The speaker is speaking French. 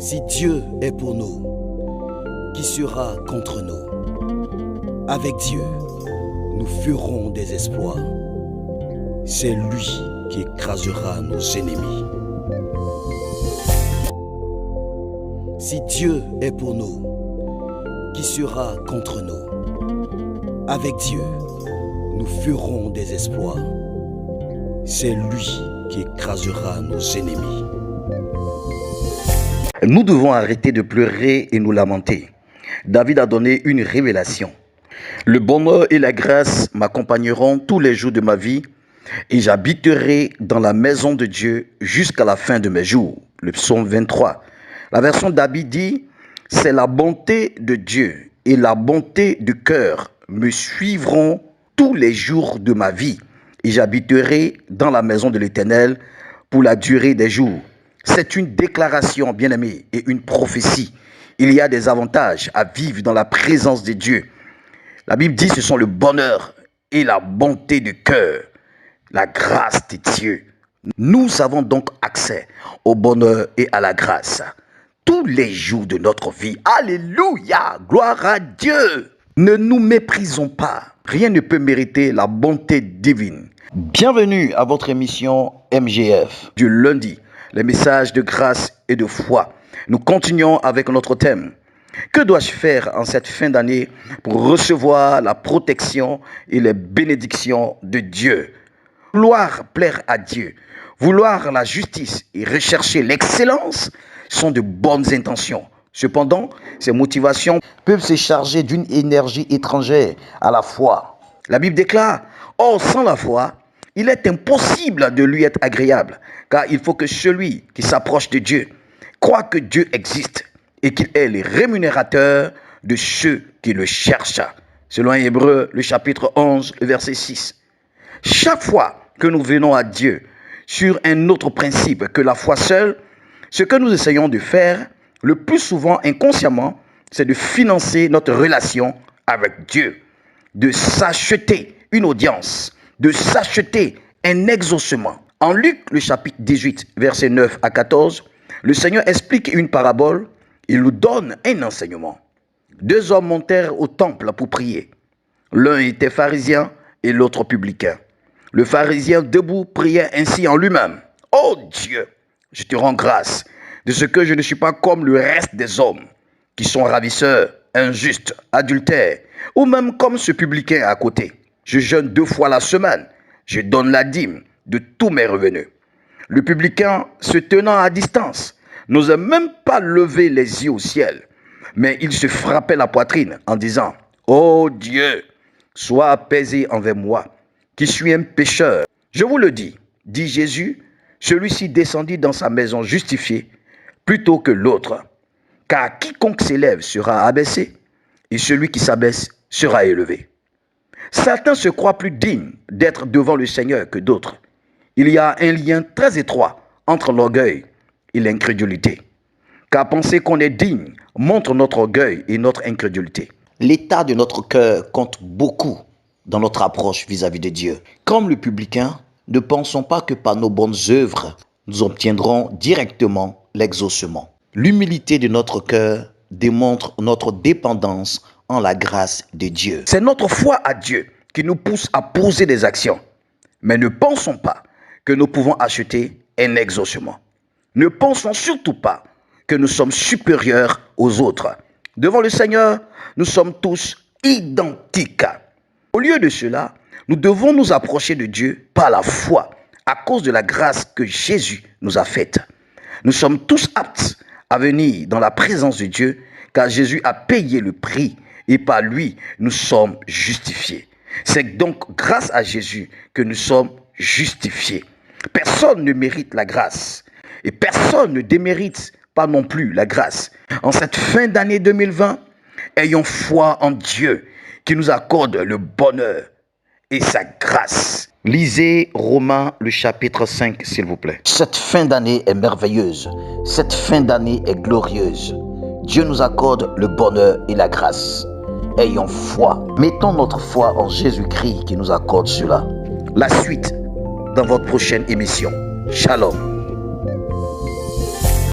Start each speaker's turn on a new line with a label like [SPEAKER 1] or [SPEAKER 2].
[SPEAKER 1] Si Dieu est pour nous, qui sera contre nous? Avec Dieu, nous ferons des exploits. C'est lui qui écrasera nos ennemis. Si Dieu est pour nous, qui sera contre nous? Avec Dieu, nous ferons des exploits. C'est lui qui écrasera nos ennemis.
[SPEAKER 2] Nous devons arrêter de pleurer et nous lamenter. David a donné une révélation. Le bonheur et la grâce m'accompagneront tous les jours de ma vie et j'habiterai dans la maison de Dieu jusqu'à la fin de mes jours. Le psaume 23. La version David dit, c'est la bonté de Dieu et la bonté du cœur me suivront tous les jours de ma vie et j'habiterai dans la maison de l'Éternel pour la durée des jours. C'est une déclaration, bien-aimée, et une prophétie. Il y a des avantages à vivre dans la présence de Dieu. La Bible dit que ce sont le bonheur et la bonté du cœur, la grâce de Dieu. Nous avons donc accès au bonheur et à la grâce tous les jours de notre vie. Alléluia, gloire à Dieu. Ne nous méprisons pas. Rien ne peut mériter la bonté divine. Bienvenue à votre émission MGF du lundi. Les messages de grâce et de foi. Nous continuons avec notre thème. Que dois-je faire en cette fin d'année pour recevoir la protection et les bénédictions de Dieu? Vouloir plaire à Dieu, vouloir la justice et rechercher l'excellence sont de bonnes intentions. Cependant, ces motivations peuvent se charger d'une énergie étrangère à la foi. La Bible déclare, « Or, sans la foi, il est impossible de lui être agréable, car il faut que celui qui s'approche de Dieu croit que Dieu existe et qu'il est le rémunérateur de ceux qui le cherchent. » Selon Hébreux, le chapitre 11, le verset 6. Chaque fois que nous venons à Dieu sur un autre principe que la foi seule, ce que nous essayons de faire, le plus souvent inconsciemment, c'est de financer notre relation avec Dieu, de s'acheter une audience, de s'acheter un exaucement. En Luc, le chapitre 18, versets 9 à 14, le Seigneur explique une parabole, il nous donne un enseignement. Deux hommes montèrent au temple pour prier. L'un était pharisien et l'autre publicain. Le pharisien debout priait ainsi en lui-même. « Oh Dieu, je te rends grâce de ce que je ne suis pas comme le reste des hommes, qui sont ravisseurs, injustes, adultères, ou même comme ce publicain à côté. Je jeûne 2 fois la semaine. Je donne la dîme de tous mes revenus. » Le publicain, se tenant à distance, n'osait même pas lever les yeux au ciel, mais il se frappait la poitrine en disant, « Oh Dieu, sois apaisé envers moi, qui suis un pécheur. » Je vous le dis, dit Jésus, celui-ci descendit dans sa maison justifié plutôt que l'autre, car quiconque s'élève sera abaissé, et celui qui s'abaisse sera élevé. Certains se croient plus dignes d'être devant le Seigneur que d'autres. Il y a un lien très étroit entre l'orgueil et l'incrédulité. Car penser qu'on est digne montre notre orgueil et notre incrédulité. L'état de notre cœur compte beaucoup dans notre approche vis-à-vis de Dieu. Comme le publicain, ne pensons pas que par nos bonnes œuvres, nous obtiendrons directement l'exaucement. L'humilité de notre cœur démontre notre dépendance en la grâce de Dieu. C'est notre foi à Dieu qui nous pousse à poser des actions. Mais ne pensons pas que nous pouvons acheter un exaucement. Ne pensons surtout pas que nous sommes supérieurs aux autres. Devant le Seigneur, nous sommes tous identiques. Au lieu de cela, nous devons nous approcher de Dieu par la foi, à cause de la grâce que Jésus nous a faite. Nous sommes tous aptes à venir dans la présence de Dieu, car Jésus a payé le prix et par lui, nous sommes justifiés. C'est donc grâce à Jésus que nous sommes justifiés. Personne ne mérite la grâce et personne ne démérite pas non plus la grâce. En cette fin d'année 2020, ayons foi en Dieu qui nous accorde le bonheur et sa grâce. Lisez Romains le chapitre 5, s'il vous plaît. Cette fin d'année est merveilleuse. Cette fin d'année est glorieuse. Dieu nous accorde le bonheur et la grâce. Ayons foi. Mettons notre foi en Jésus-Christ qui nous accorde cela. La suite dans votre prochaine émission. Shalom.